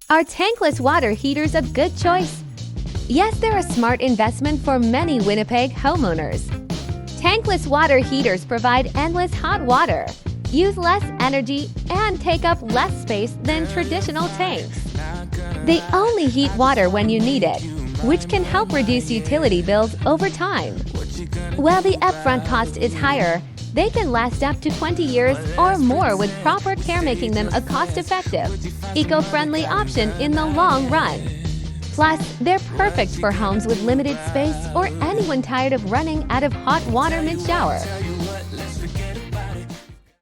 Are tankless water heaters a good choice? Yes, they're a smart investment for many Winnipeg homeowners. Tankless water heaters provide endless hot water, use less energy, and take up less space than traditional tanks. They only heat water when you need it, which can help reduce utility bills over time. While the upfront cost is higher, they can last up to 20 years or more with proper care, making them a cost-effective, eco-friendly option in the long run. Plus, they're perfect for homes with limited space or anyone tired of running out of hot water mid-shower.